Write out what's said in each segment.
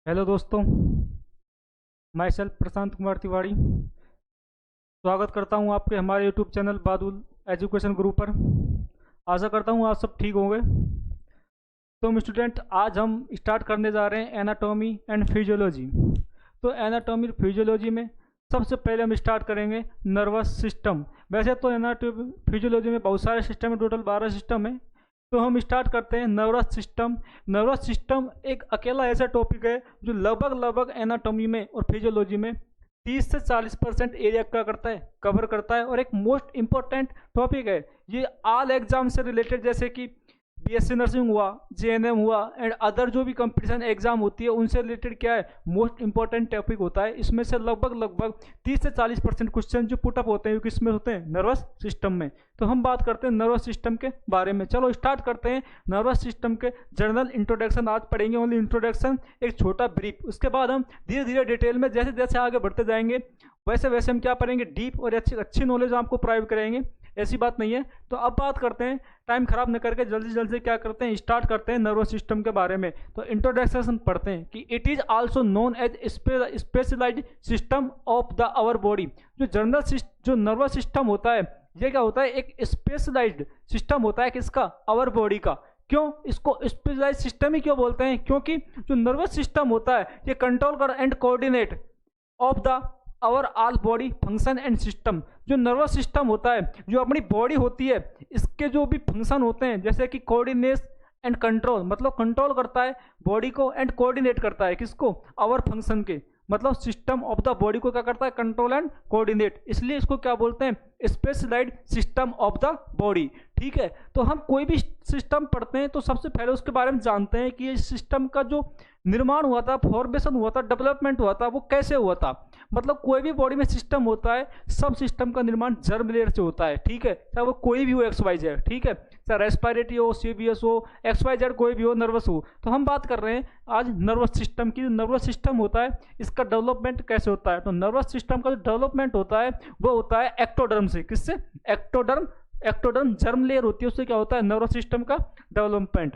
Hello दोस्तों, मैं self Prashant Kumar Tiwari स्वागत करता हूं आपके हमारे यूट्यूब चैनल बादुल एजुकेशन गुरु पर। आशा करता हूं आप सब ठीक होंगे। तो स्टूडेंट, आज हम स्टार्ट करने जा रहे हैं एनाटॉमी एंड फिजियोलॉजी। तो एनाटॉमी और फिजियोलॉजी में सबसे पहले हम स्टार्ट करेंगे नर्वस सिस्टम। वैसे तो एनाटॉमी फिजियोलॉजी में बहुत सारे सिस्टम है, टोटल 12 सिस्टम है। तो हम स्टार्ट करते हैं नर्वस सिस्टम। नर्वस सिस्टम एक अकेला ऐसा टॉपिक है जो लगभग एनाटॉमी में और फिजियोलॉजी में 30 से 40% एरिया का कवर करता है और एक मोस्ट इंपॉर्टेंट टॉपिक है। ये ऑल एग्जाम से रिलेटेड, जैसे कि बीएससी नर्सिंग हुआ, जेएनएम हुआ एंड अदर जो भी कंपटीशन एग्जाम होती है उनसे रिलेटेड क्या है, मोस्ट इंपॉर्टेंट टॉपिक होता है। इसमें से लगभग 30 से 40% क्वेश्चन जो पुटअप होते हैं किसमें होते हैं, नर्वस सिस्टम में। तो हम बात करते हैं नर्वस सिस्टम के बारे में। चलो स्टार्ट करते हैं नर्वस सिस्टम के जनरल इंट्रोडक्शन। आज पढ़ेंगे ओनली इंट्रोडक्शन, एक छोटा ब्रीफ। उसके बाद हम धीरे धीरे डिटेल में जैसे जैसे आगे बढ़ते जाएंगे वैसे वैसे हम क्या पढ़ेंगे, डीप और अच्छी नॉलेज आपको प्रोवाइड करेंगे। ऐसी बात नहीं है। तो अब बात करते हैं, टाइम खराब न करके जल्दी जल्दी क्या करते हैं, स्टार्ट करते हैं नर्वस सिस्टम के बारे में। तो इंट्रोडक्शन पढ़ते हैं कि it is also known as specialised system of the our body. जो नर्वस सिस्टम होता है ये क्या होता है, एक स्पेशलाइज्ड सिस्टम होता है किसका, आवर बॉडी का। क्यों इसको स्पेशलाइज्ड सिस्टम ही क्यों बोलते हैं, क्योंकि जो नर्वस सिस्टम होता है ये कंट्रोल कर and coordinate of the our all body function and system. जो नर्वस सिस्टम होता है, जो अपनी बॉडी होती है, इसके जो भी फंक्शन होते हैं जैसे कि कोऑर्डिनेट एंड कंट्रोल, मतलब कंट्रोल करता है बॉडी को एंड कोऑर्डिनेट करता है किसको, आवर फंक्शन के। मतलब सिस्टम ऑफ द बॉडी को क्या करता है, कंट्रोल एंड कोऑर्डिनेट। इसलिए इसको क्या बोलते हैं, specialised system of the body. ठीक है। तो हम कोई भी सिस्टम पढ़ते हैं तो सबसे पहले उसके बारे में जानते हैं कि ये सिस्टम का जो निर्माण हुआ था, फॉर्मेशन हुआ था, डेवलपमेंट हुआ था, वो कैसे हुआ था। मतलब कोई भी बॉडी में सिस्टम होता है, सब सिस्टम का निर्माण जर्म लेयर से होता है। ठीक है, चाहे वो कोई भी हो, XYZ। ठीक है, चाहे रेस्पिरेटरी हो, CVS हो, XYZ कोई भी हो, नर्वस हो। तो हम बात कर रहे हैं आज नर्वस सिस्टम की। नर्वस सिस्टम होता है इसका डेवलपमेंट कैसे होता है। तो नर्वस सिस्टम का जो डेवलपमेंट होता है वो होता है एक्टोडर्म से। किससे, एक्टोडर्म जर्म लेयर होती है, उससे क्या होता है नर्वस सिस्टम का डेवलपमेंट।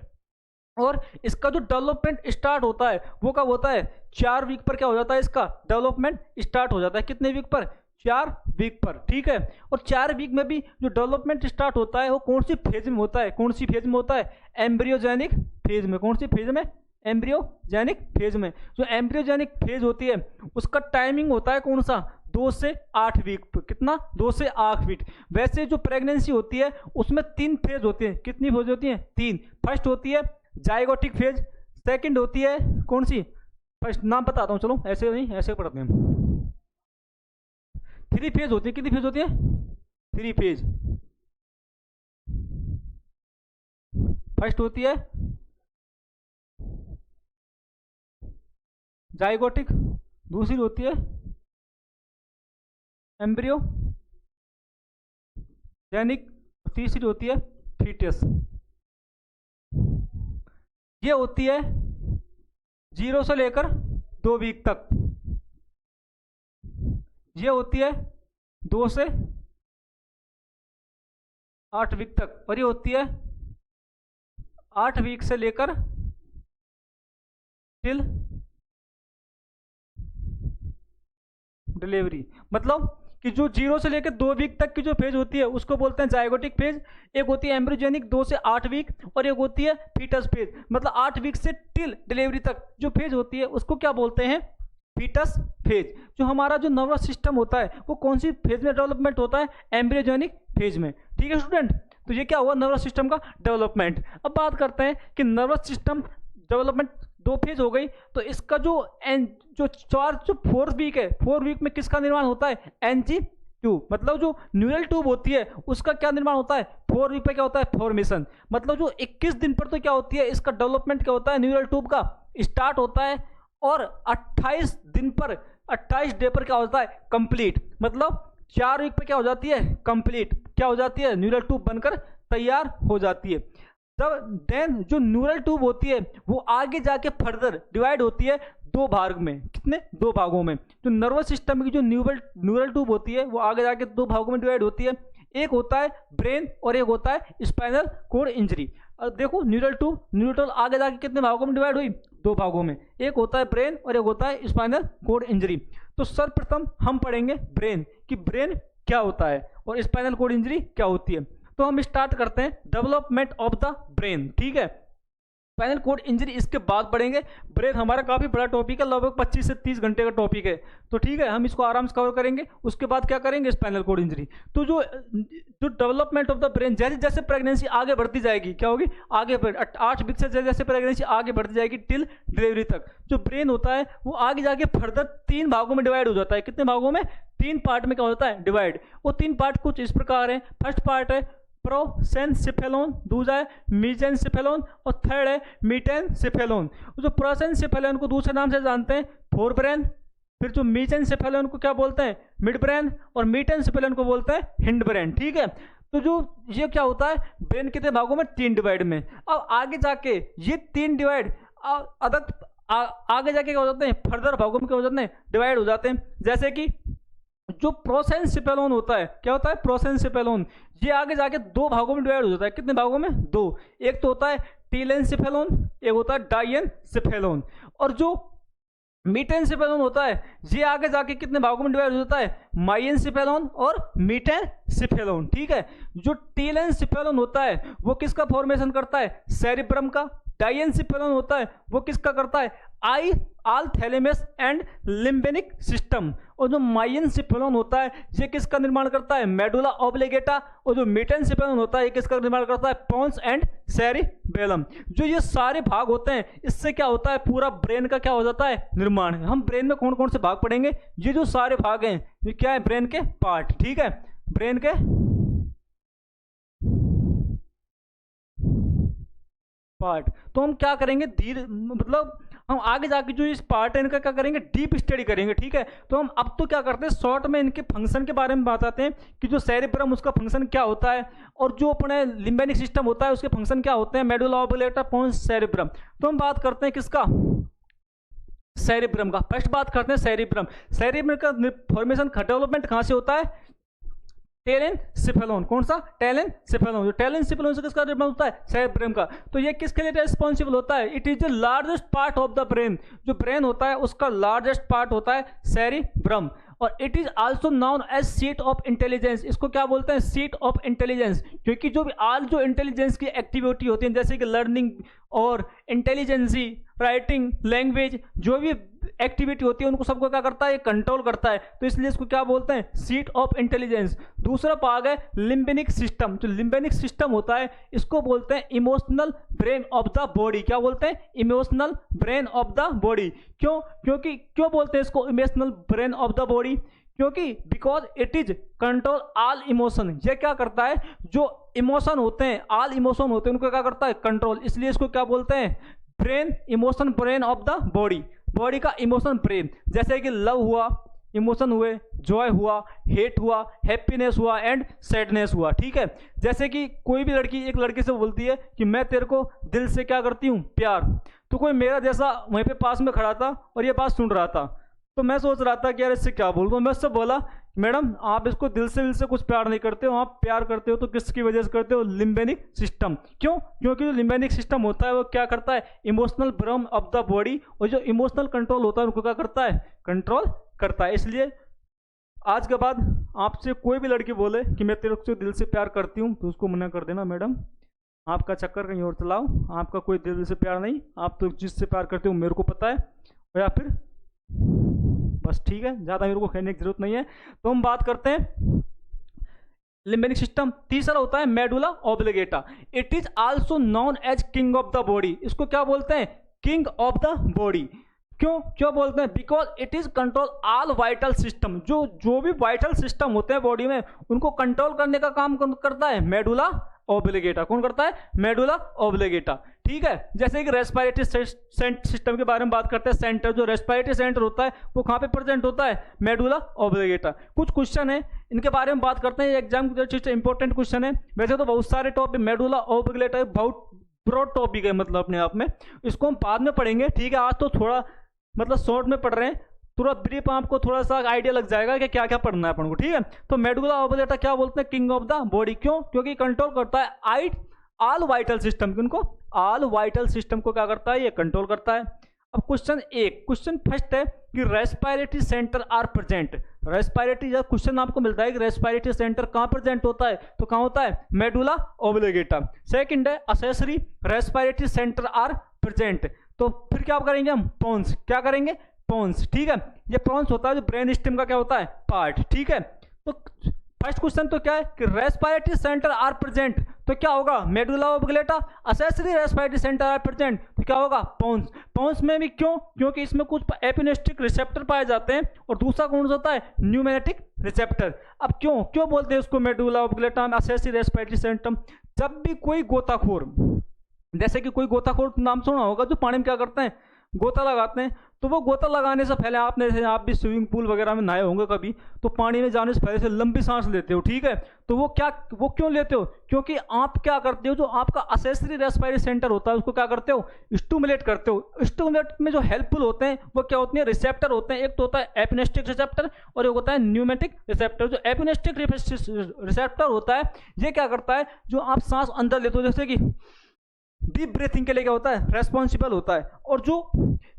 और इसका जो डेवलपमेंट स्टार्ट होता है वो कब होता है, 4 वीक पर क्या हो जाता है, इसका डेवलपमेंट स्टार्ट हो जाता है। कितने वीक पर, 4 वीक पर। ठीक है। और 4 वीक में भी जो डेवलपमेंट स्टार्ट होता है वो कौन सी फेज में होता है, कौन सी फेज में होता है, एम्ब्रियोजेनिक फेज में। कौन सी फेज में, एम्ब्रियोजेनिक फेज में। जो एम्ब्रियोजेनिक फेज होती है उसका टाइमिंग होता है कौन सा, 2 से 8 वीक। कितना, 2 से 8 वीक। वैसे जो प्रेगनेंसी होती है उसमें 3 फेज होती है। कितनी फेज होती है, 3। फर्स्ट होती है जाइगोटिक फेज, सेकंड होती है कौन सी, फर्स्ट नाम बताता हूँ, चलो ऐसे नहीं, ऐसे पढ़ते हैं। 3 फेज होती है। कितनी फेज होती है, 3 फेज। फर्स्ट होती है जाइगोटिक, दूसरी होती है एम्ब्रियो जेनिक, तीसरी होती है फीटस। ये होती है 0 से लेकर 2 वीक तक। ये होती है 2 से 8 वीक तक। और ये होती है 8 वीक से लेकर टिल डिलीवरी। मतलब कि जो 0 से लेकर 2 वीक तक की जो फेज होती है उसको बोलते हैं जाइगोटिक फेज। एक होती है एम्ब्रियोजेनिक 2 से 8 वीक, और एक होती है फीटस फेज। मतलब 8 वीक से टिल डिलीवरी तक जो फेज होती है उसको क्या बोलते हैं, फीटस फेज। जो हमारा जो नर्वस सिस्टम होता है वो कौन सी फेज में डेवलपमेंट होता है, एम्ब्रियोजेनिक फेज में। ठीक है स्टूडेंट, तो ये क्या हुआ नर्वस सिस्टम का डेवलपमेंट। अब बात करते हैं कि नर्वस सिस्टम डेवलपमेंट 2 फेज हो गई। तो इसका जो 4 वीक है, 4 वीक में किसका निर्माण होता है, NG ट्यूब। मतलब जो न्यूरल ट्यूब होती है उसका क्या निर्माण होता है, 4 वीक पे क्या होता है, फॉर्मेशन। मतलब जो 21 दिन पर तो क्या होती है, इसका डेवलपमेंट क्या होता है, न्यूरल ट्यूब का स्टार्ट होता है। और 28 दिन पर, 28 डे पर क्या होता है, कंप्लीट। मतलब 4 वीक पे क्या हो जाती है, कंप्लीट क्या हो जाती है, न्यूरल ट्यूब बनकर तैयार हो जाती है। तब देन जो न्यूरल ट्यूब होती है वो आगे जाके फर्दर डिवाइड होती है 2 भाग में। कितने, 2 भागों में। जो नर्वस सिस्टम की जो न्यूरल ट्यूब होती है वो आगे जाके 2 भागों में डिवाइड होती है। एक होता है ब्रेन और एक होता है स्पाइनल कोड इंजरी। देखो न्यूरल आगे जाके कितने भागों में डिवाइड हुई, 2 भागों में, एक होता है ब्रेन और एक होता है स्पाइनल कॉर्ड इंजरी। तो सर्वप्रथम हम पढ़ेंगे ब्रेन कि ब्रेन क्या होता है और स्पाइनल कॉर्ड इंजरी क्या होती है। तो हम स्टार्ट करते हैं डेवलपमेंट ऑफ द ब्रेन, ठीक है। स्पाइनल कॉर्ड इंजरी इसके बाद पढ़ेंगे। ब्रेन हमारा काफी बड़ा टॉपिक है, लगभग 25 से 30 घंटे का टॉपिक है, तो ठीक है हम इसको आराम से कवर करेंगे। उसके बाद क्या करेंगे, स्पाइनल कॉर्ड इंजरी। तो जो डेवलपमेंट ऑफ द ब्रेन, जैसे जैसे प्रेगनेंसी आगे बढ़ती जाएगी, क्या होगी, आगे 8 वीक से जैसे प्रेगनेंसी आगे बढ़ती जाएगी टिल डिलीवरी तक, जो ब्रेन होता है वो आगे जाके फर्दर 3 भागों में डिवाइड हो जाता है। कितने भागों में, 3 पार्ट में क्या होता है, डिवाइड। वो 3 पार्ट कुछ इस प्रकार है। फर्स्ट पार्ट है प्रोसेंसिफेलोन, दूसरा है मीजेंसिफेलोन और थर्ड है मीटेंसिफेलोन। जो प्रोसेंसिफेलोन को दूसरे नाम से जानते हैं फोर ब्रेन, फिर जो मीजेंसिफेलोन को क्या बोलते हैं, मिड ब्रेन, और मीटेंसिफेलोन को बोलते हैं हिंड ब्रेन, ठीक है। तो जो ये क्या होता है, ब्रेन कितने भागों में, 3 डिवाइड में। अब आगे जाके ये 3 डिवाइड आगे जाके क्या हो जाते हैं, फर्दर भागों में क्या हो जाते हैं, डिवाइड हो जाते हैं। जैसे कि जो प्रोसेंसिफेलोन होता है, क्या होता है, प्रोसेंसिफेलोन, ये आगे जाके 2 भागों में डिवाइड हो जाता है। कितने भागों में, 2। एक तो होता है टीलेंसिफेलोन, एक होता है डाइएनसिफेलोन। और जो मीटेंसिफेलोन होता है ये आगे जाके कितने भागों में डिवाइड हो जाता है, माइएंसिफेलोन और मीटेंसिफेलोन, ठीक है। जो टीलेंसिफेलोन होता है वो किसका फॉर्मेशन करता है, सेरिब्रम का। डाइएनसिफेलोन होता है वो किसका करता है, आई आल थैलेमस एंड लिम्बेनिक सिस्टम। और जो माइएंसिफेलोन होता है ये किसका निर्माण करता है, मेडुला ऑब्लिगेटा। और जो मीटेंसिफेलोन होता है ये किसका निर्माण करता है, पोन्स एंड सेरिबेलम। जो ये सारे भाग होते हैं इससे क्या होता है, पूरा ब्रेन का क्या हो जाता है, निर्माण। हम ब्रेन में कौन कौन से भाग पढ़ेंगे, ये जो सारे भाग हैं ये क्या है, ब्रेन के पार्ट, ठीक है, ब्रेन के पार्ट। तो हम क्या करेंगे, धीरे मतलब हम आगे जाके जो इस पार्ट है इनका क्या करेंगे, डीप स्टडी करेंगे, ठीक है। तो हम अब तो क्या करते हैं, शॉर्ट में इनके फंक्शन के बारे में बताते हैं कि जो सेरिब्रम उसका फंक्शन क्या होता है, और जो अपने लिम्बेनिक सिस्टम होता है उसके फंक्शन क्या होते हैं, मेडुला ऑब्लिगेटा, पोन्स, सेरिब्रम। तो हम बात करते हैं किसका, सेरिब्रम का। फर्स्ट बात करते हैं सेरिब्रम। सेरिब्रम का फॉर्मेशन डेवलपमेंट कहाँ से होता है, टेलेंसिफेलोन। कौन सा, टेलेंसिफेलोन। जो टेलेंसिफेलोन से किसका निर्माण होता है, सेरिब्रम का। तो ये किसके लिए रिस्पॉन्सिबल होता है, it is the largest part of the brain. जो ब्रेन होता है उसका लार्जेस्ट पार्ट होता है सेरिब्रम। और it is also known as seat of intelligence. इसको क्या बोलते हैं, सीट ऑफ इंटेलिजेंस। क्योंकि जो भी जो इंटेलिजेंस की एक्टिविटी होती है जैसे कि लर्निंग और इंटेलिजेंसी, राइटिंग, लैंग्वेज, जो भी एक्टिविटी होती है उनको सबको क्या करता है, कंट्रोल करता है। तो इसलिए इसको क्या बोलते हैं, सीट ऑफ इंटेलिजेंस। दूसरा भाग है लिम्बेनिक सिस्टम। जो लिम्बेनिक सिस्टम होता है इसको बोलते हैं emotional brain of the body. क्या बोलते हैं, emotional brain of the body. क्यों बोलते हैं इसको emotional brain of the body, क्योंकि because it is control all emotion. ये क्या करता है, जो इमोशन होते हैं, ऑल इमोशन होते हैं उनको क्या करता है, कंट्रोल। इसलिए इसको क्या बोलते हैं, brain, emotion brain of the body. Body का इमोशन ब्रेन, जैसे कि लव हुआ, इमोशन हुए, जॉय हुआ, हेट हुआ, हैप्पीनेस हुआ एंड सैडनेस हुआ, ठीक है। जैसे कि कोई भी लड़की एक लड़के से बोलती है कि मैं तेरे को दिल से क्या करती हूँ, प्यार। तो कोई मेरा जैसा वहीं पे पास में खड़ा था और ये बात सुन रहा था, तो मैं सोच रहा था कि यार इससे क्या बोलूँ। मैं उससे बोला, मैडम आप इसको दिल से कुछ प्यार नहीं करते हो, आप प्यार करते हो तो किसकी वजह से करते हो, लिम्बेनिक सिस्टम। क्यों, क्योंकि जो लिम्बेनिक सिस्टम होता है वो क्या करता है, emotional brain of the body. और जो इमोशनल कंट्रोल होता है उनको क्या करता है, कंट्रोल करता है। इसलिए आज के बाद आपसे कोई भी लड़की बोले कि मैं तेरे से दिल से प्यार करती हूँ तो उसको मना कर देना, मैडम आपका चक्कर कहीं और चलाओ, आपका कोई दिल से प्यार नहीं, आप तो जिससे प्यार करते हो मेरे को पता है, या फिर बस ठीक है, ज़्यादा मेरे को कहने की जरूरत नहीं है। तो हम बात करते हैं लिम्बेनिक सिस्टम। तीसरा होता है medulla oblongata. It is also known as king of the body. इसको क्या बोलते हैं, किंग ऑफ द बॉडी। क्यों बोलते हैं, because it is control all vital system. जो भी वाइटल सिस्टम होते हैं बॉडी में उनको कंट्रोल करने का काम करता है मेडुला ऑब्लिगेटा। कौन करता है, मेडुला ऑब्लिगेटा, ठीक है। जैसे कि रेस्पिरेटरी सिस्टम के बारे में बात करते हैं, सेंटर, जो रेस्पिरेटरी सेंटर होता है वो कहाँ पे प्रेजेंट होता है, मेडुला ऑब्लिगेटा। कुछ क्वेश्चन है इनके बारे में बात करते हैं, एग्जाम की इंपॉर्टेंट क्वेश्चन है। वैसे तो बहुत सारे टॉपिक, मेडुला ऑब्लिगेटा बहुत ब्रॉड टॉपिक है मतलब अपने आप में, इसको हम बाद में पढ़ेंगे, ठीक है। आज तो थोड़ा मतलब शॉर्ट में पढ़ रहे हैं, थोड़ा ब्रीफ आपको थोड़ा सा आइडिया लग जाएगा कि क्या क्या पढ़ना है अपन को, ठीक है। तो मेडुला ऑब्लिगेटा क्या बोलते हैं, किंग ऑफ द बॉडी। क्योंकि कंट्रोल करता है ऑल वाइटल सिस्टम, किनको? ऑल वाइटल सिस्टम को क्या करता है? ये कंट्रोल करता है। अब क्वेश्चन फर्स्ट है कि respiratory centre are present. Respiratory, जब क्वेश्चन आपको मिलता है कि रेस्पिरेटरी सेंटर कहाँ प्रेजेंट होता है, तो कहाँ होता है? Medulla oblongata. सेकंड है accessory respiratory centre are present, तो फिर क्या करेंगे हम? पोन्स। क्या करेंगे? पोन्स, ठीक है। ये पोन्स होता है जो ब्रेन स्टेम का क्या होता है? पार्ट, ठीक है। तो फर्स्ट क्वेश्चन तो क्या है कि रेस्पिरेटरी सेंटर आर प्रेजेंट, तो क्या होगा? Medulla oblongata. Accessory respiratory centre are present, तो क्या होगा? पोन्स। पोन्स में भी क्यों? क्योंकि इसमें कुछ एपिनेस्टिक रिसेप्टर पाए जाते हैं और दूसरा कौन सा होता है? Pneumatic receptor. अब क्यों बोलते हैं उसको medulla oblongata, accessory respiratory centre? जब भी कोई गोताखोर, जैसे कि कोई गोताखोर नाम सुना होगा जो पानी में क्या करते हैं? गोता लगाते हैं। तो वो गोता लगाने से पहले आप भी स्विमिंग पूल वगैरह में नहाए होंगे कभी, तो पानी में जाने से पहले से लंबी सांस लेते हो, ठीक है। तो वो क्यों लेते हो? क्योंकि आप क्या करते हो, जो आपका असेसरी रेस्पिरेटरी सेंटर होता है उसको क्या करते हो? स्टिमुलेट करते हो। स्टिमुलेट में जो हेल्पफुल होते हैं वो क्या होते हैं? रिसेप्टर होते हैं। एक तो होता है एपिनेस्टिक रिसेप्टर और एक होता है न्यूमेटिक रिसेप्टर। जो एपिनेस्टिक रिसेप्टर होता है ये क्या करता है? जो आप सांस अंदर लेते हो, जैसे कि डीप ब्रीथिंग के लिए क्या होता है? रेस्पॉन्सिबल होता है। और जो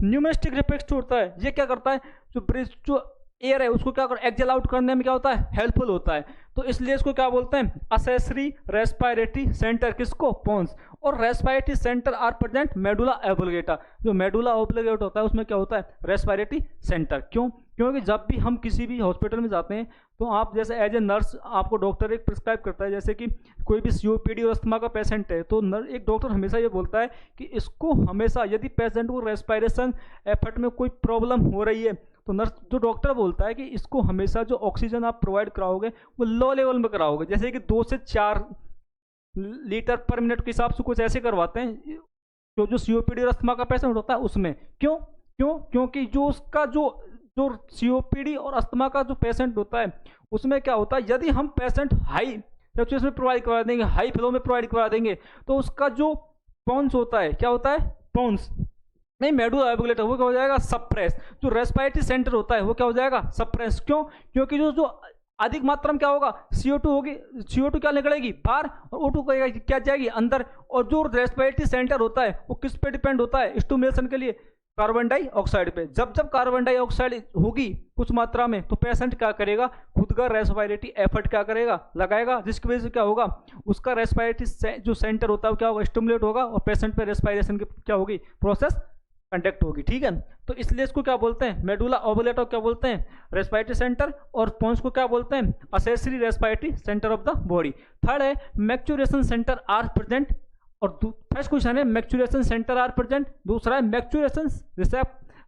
न्यूमेटिक रिफ्लेक्स होता है ये क्या करता है? जो एयर है उसको क्या कर एक्सेल आउट करने में क्या होता है? हेल्पफुल होता है। तो इसलिए इसको क्या बोलते हैं? असेसरी रेस्पिरेटरी सेंटर, किसको? पोन्स। और respiratory centre are present medulla oblongata. जो मेडुला ऑब्लिगेटा होता है उसमें क्या होता है? Respiratory centre. क्यों? क्योंकि जब भी हम किसी भी हॉस्पिटल में जाते हैं तो आप जैसे एज ए नर्स आपको डॉक्टर एक प्रिस्क्राइब करता है, जैसे कि कोई भी सीओपीडी और अस्थमा का पेशेंट है तो एक डॉक्टर हमेशा ये बोलता है कि इसको हमेशा, यदि पेशेंट को रेस्पिरेशन एफर्ट में कोई प्रॉब्लम हो रही है तो नर्स, जो डॉक्टर बोलता है कि इसको हमेशा जो ऑक्सीजन आप प्रोवाइड कराओगे वो लो लेवल में कराओगे, जैसे कि 2 से 4 लीटर पर मिनट के हिसाब से कुछ ऐसे करवाते हैं जो सीओपीडी और अस्थमा का पेशेंट होता है उसमें। क्योंकि जो उसका जो सीओपीडी और अस्थमा का जो पेशेंट होता है उसमें क्या होता है, यदि हम पेशेंट हाई सैचुरेशन में प्रोवाइड करवा देंगे, हाई फ्लो में प्रोवाइड करवा देंगे, तो उसका जो पोन्स होता है, क्या होता है? पोन्स नहीं, मेडुला ऑब्लिगेटा, वो क्या हो जाएगा? सप्रेस। जो रेस्पिरेटरी सेंटर होता है वो क्या हो जाएगा? सप्रेस। क्योंकि जो अधिक मात्रा में क्या होगा? CO2 होगी। CO2 क्या निकलेगी? बाहर, और O2 क्या जाएगी? अंदर। और जो रेस्पिरेटरी सेंटर होता है वो किस पे डिपेंड होता है? स्टिमुलेशन के लिए कार्बन डाइऑक्साइड पे। जब कार्बन डाइऑक्साइड होगी कुछ मात्रा में तो पेशेंट क्या करेगा? खुद का रेस्पिरेटरी एफर्ट क्या करेगा? लगाएगा, जिसकी वजह से क्या होगा? उसका रेस्पिरेटरी जो सेंटर होता है वो क्या होगा? स्टिमुलेट होगा और पेशेंट पे रेस्पिरेशन की क्या होगी? प्रोसेस कंडक्ट होगी, ठीक है। तो इसलिए इसको क्या बोलते हैं? मेडुला ऑब्लिगेटा क्या बोलते हैं? Respiratory centre. और पोन्स को क्या बोलते हैं? Accessory respiratory centre of the body. Third है मैक्चुरेशन सेंटर आर प्रेजेंट। और फर्स्ट क्वेश्चन है मैक्चुरेशन सेंटर आर प्रेजेंट, दूसरा है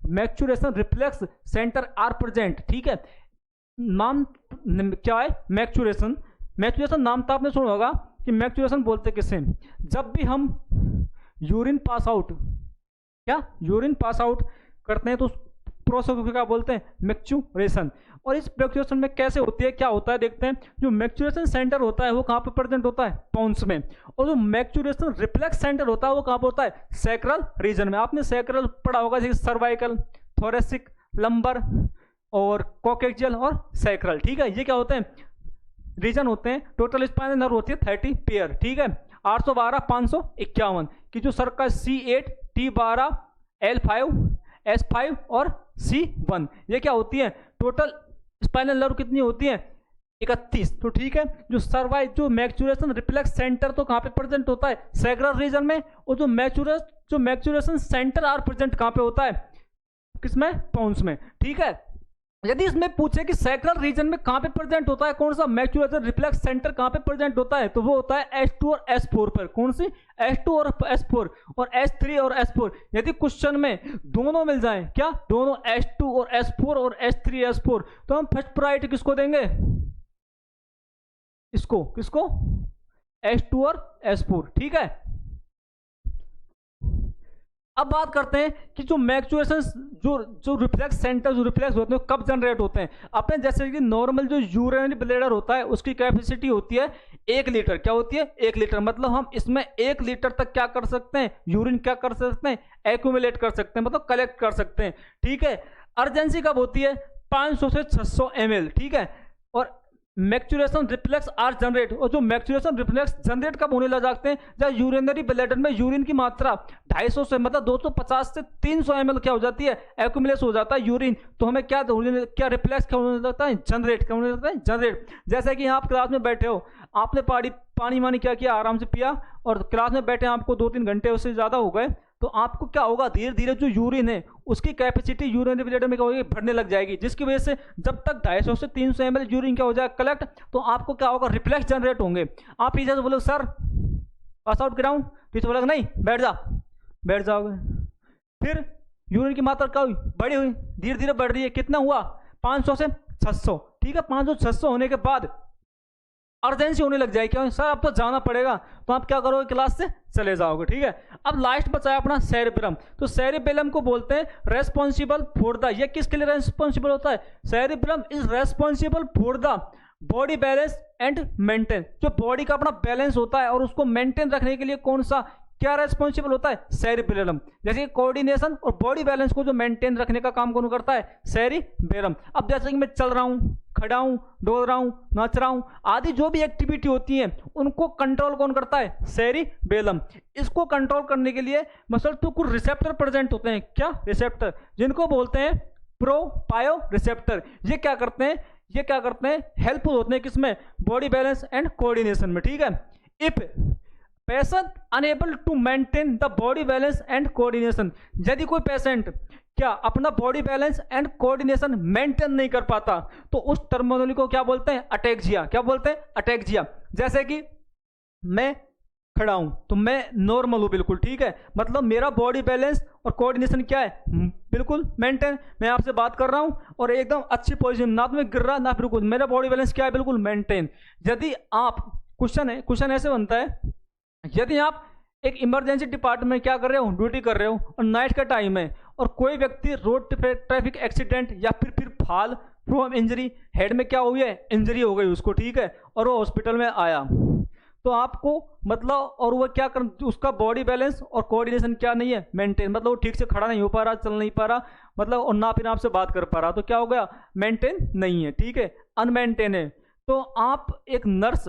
micturition reflex centre are present, ठीक है। नाम क्या है? मैक्चुरेशन नाम तो आपने सुना होगा कि मैक्चुरेशन बोलते किसे? जब भी हम यूरिन पास आउट करते हैं तो उस प्रोसेस को क्या बोलते हैं? मैक्चुरेशन। और इस मैक्चुरेशन में कैसे होती है, क्या होता है, देखते हैं। जो मैक्चुरेशन सेंटर होता है वो कहाँ पे प्रेजेंट होता है? पोन्स में। और जो मैक्चुरेशन रिफ्लेक्स सेंटर होता है वो कहाँ पे होता है? सैक्रल रीजन में। आपने सैक्रल पढ़ा होगा, जैसे सर्वाइकल, थोरेसिक, लंबर और कोक्सियल और सैक्रल, ठीक है। ये क्या होते हैं? रीजन होते हैं। टोटल स्पाइनल नर्व होती है 30 पेयर, ठीक है। 812 551 की जो सर का C8 T12 L5 S5 और C1, ये क्या होती है? टोटल स्पाइनल नर्व कितनी होती है? 31। तो ठीक है, जो मैक्चुरेशन रिफ्लेक्स सेंटर तो कहाँ पे प्रेजेंट होता है? सैक्रल रीजन में। और जो मैक्चुरेशन सेंटर आर प्रेजेंट कहाँ पे होता है? किसमें? पोन्स में, ठीक है। यदि इसमें पूछे कि सैक्रल रीजन में कहां पे प्रेजेंट होता है, कौन सा मैक्चुरेशन रिफ्लेक्स सेंटर कहां पे प्रेजेंट होता है, तो वो होता है S2 और S4 पर। कौन सी? S2 और S4 और S3 और S4। यदि क्वेश्चन में दोनों मिल जाएं, क्या दोनों S2 और S4 और S3 S4, तो हम फर्स्ट प्रायोरिटी किसको देंगे? किसको? S2 और S4, ठीक है। अब बात करते हैं कि जो मैक्चुरेशन जो रिफ्लेक्स सेंटर जो रिफ्लेक्स होते हैं कब जनरेट होते हैं। अपने जैसे कि नॉर्मल जो यूरिनरी ब्लैडर होता है उसकी कैपेसिटी होती है 1 लीटर। क्या होती है? 1 लीटर। मतलब हम इसमें 1 लीटर तक क्या कर सकते हैं? यूरिन क्या कर सकते हैं? एक्यूमुलेट कर सकते हैं, मतलब कलेक्ट कर सकते हैं, ठीक है। अर्जेंसी कब होती है? 500 से 600 ml, ठीक है। और मैक्चुरेशन रिफ्लेक्स आर जनरेट, और जो मैक्चुरेशन रिफ्लेक्स जनरेट कब होने लग जाते हैं, जब यूरिनरी ब्लैडर में यूरिन की मात्रा 250 से मतलब 250 से 300 ml क्या हो जाती है, एक्यूमुलेट हो जाता है यूरिन। तो हमें क्या रिफ्लेक्स क्या होने लगता है, जनरेट, क्या होने लगता है, जनरेट। जैसे कि आप क्लास में बैठे हो, आपने पानी वानी क्या किया, आराम से पिया, और क्लास में बैठे आपको 2-3 घंटे उससे ज़्यादा हो गए, तो आपको क्या होगा, धीरे धीरे जो यूरिन है उसकी कैपेसिटी यूरिनरी ब्लैडर में क्या होगी, बढ़ने लग जाएगी, जिसकी वजह से जब तक 250 से 300 ml यूरिन क्या हो जाएगा, कलेक्ट, तो आपको क्या होगा, रिफ्लेक्स जनरेट होंगे। आप टीचर से बोलोगे सर पास आउट कराऊं, टीचर बोलेगा नहीं बैठ जाओगे। फिर यूरिन की मात्रा क्या हुई, बड़ी हुई, धीरे धीरे बढ़ रही है, कितना हुआ, 500 से 600, ठीक है। 500-600 होने के बाद अर्जेंसी होने लग जाएगी, क्या सर अब तो जाना पड़ेगा, तो आप क्या करोगे, क्लास से चले जाओगे, ठीक है। अब लास्ट बचा है अपना सेरिब्रम। तो सेरिबेलम को बोलते हैं रेस्पॉन्सिबल फॉर द, ये किसके लिए रेस्पॉन्सिबल होता है, cerebrum is responsible for the body balance and maintain. जो बॉडी का अपना बैलेंस होता है और उसको मेंटेन रखने के लिए कौन सा क्या रेस्पॉन्सिबल होता है, सेरिबेलम। जैसे कोऑर्डिनेशन और बॉडी बैलेंस को जो मेंटेन रखने का काम कौन करता है, सेरिबेलम। अब जैसे कि मैं चल रहा हूँ, खड़ा हूँ, दौड़ रहा हूँ, नाच रहा हूँ, आदि जो भी एक्टिविटी होती है उनको कंट्रोल कौन करता है, सेरिबेलम। इसको कंट्रोल करने के लिए मसल तो कुछ रिसेप्टर प्रेजेंट होते हैं, क्या रिसेप्टर, जिनको बोलते हैं प्रोपायो रिसेप्टर। ये क्या करते हैं, हेल्पफुल होते हैं किसमें, बॉडी बैलेंस एंड कोऑर्डिनेशन में, ठीक है। If patient unable to maintain the body balance and coordination, यदि कोई पेशेंट क्या अपना body balance and coordination maintain नहीं कर पाता, तो उस टर्मिनोलॉजी को क्या बोलते हैं, अटैक्सिया। क्या बोलते हैं, अटैक्सिया। जैसे कि मैं खड़ा हूं तो मैं नॉर्मल हूं बिल्कुल, ठीक है, मतलब मेरा बॉडी बैलेंस और कोऑर्डिनेशन क्या है, बिल्कुल मेंटेन। मैं आपसे बात कर रहा हूं और एकदम अच्छी पोजीशन, ना तो मैं गिर रहा ना बिल्कुल, मेरा बॉडी बैलेंस क्या है, बिल्कुल मेंटेन। यदि आप क्वेश्चन ऐसे बनता है, यदि आप एक इमरजेंसी डिपार्टमेंट में क्या कर रहे हो, ड्यूटी कर रहे हो, और नाइट का टाइम है, और कोई व्यक्ति रोड ट्रैफिक एक्सीडेंट या फिर फाल फ्रॉम इंजरी, हेड में क्या हुई है, इंजरी हो गई उसको, ठीक है, और वो हॉस्पिटल में आया, तो आपको मतलब, और वो क्या कर, उसका बॉडी बैलेंस और कोऑर्डिनेशन क्या नहीं है, मेंटेन, मतलब वो ठीक से खड़ा नहीं हो पा रहा, चल नहीं पा रहा, मतलब, और ना फिर आपसे बात कर पा रहा, तो क्या हो गया, मेंटेन नहीं है, ठीक है, अनमेंटेन है। तो आप एक नर्स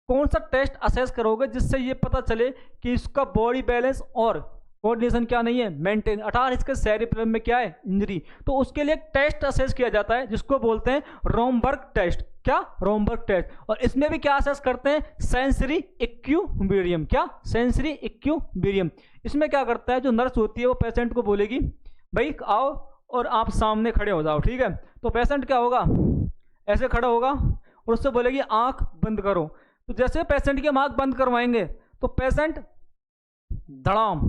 कौन सा टेस्ट असेस करोगे जिससे ये पता चले कि इसका बॉडी बैलेंस और कोऑर्डिनेशन क्या नहीं है, मेंटेन, अर्थात इसके सेरिब्रम में क्या है, इंजरी। तो उसके लिए एक टेस्ट असेस किया जाता है जिसको बोलते हैं रोमबर्ग टेस्ट। क्या, रोमबर्ग टेस्ट। और इसमें भी क्या असेस करते हैं, सेंसरी इक्विलिब्रियम। क्या, सेंसरी इक्विलिब्रियम। इसमें क्या करता है, जो नर्स होती है वो पेशेंट को बोलेगी भाई आओ और आप सामने खड़े हो जाओ, ठीक है। तो पेशेंट क्या होगा, ऐसे खड़ा होगा और उससे बोलेगी आंख बंद करो। तो जैसे पेशेंट की हम आंख बंद करवाएंगे तो पेशेंट धड़ाम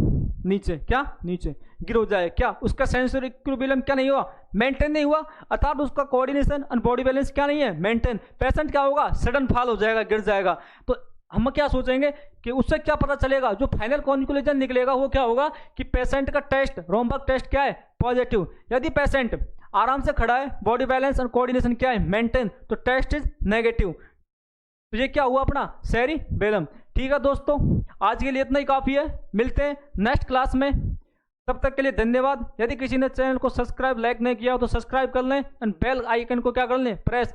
नीचे, क्या, नीचे गिर हो जाए, क्या, उसका सेंसरी इक्विलिब्रियम क्या नहीं हुआ, मेंटेन नहीं हुआ, अर्थात उसका कोऑर्डिनेशन और बॉडी बैलेंस क्या नहीं है, मेंटेन। पेशेंट क्या होगा, सडन फॉल हो जाएगा, गिर जाएगा। तो हम क्या सोचेंगे कि उससे क्या पता चलेगा, जो फाइनल कंक्लूजन निकलेगा वो क्या होगा कि पेशेंट का टेस्ट, रोमबर्ग टेस्ट क्या है, पॉजिटिव। यदि पेशेंट आराम से खड़ा है, बॉडी बैलेंस और कोऑर्डिनेशन क्या है, मेंटेन, तो टेस्ट इज नेगेटिव। तो ये क्या हुआ अपना सेरिबेलम। ठीक है दोस्तों, आज के लिए इतना ही काफ़ी है, मिलते हैं नेक्स्ट क्लास में, तब तक के लिए धन्यवाद। यदि किसी ने चैनल को सब्सक्राइब लाइक नहीं किया हो तो सब्सक्राइब कर लें एंड बेल आइकन को क्या कर लें, प्रेस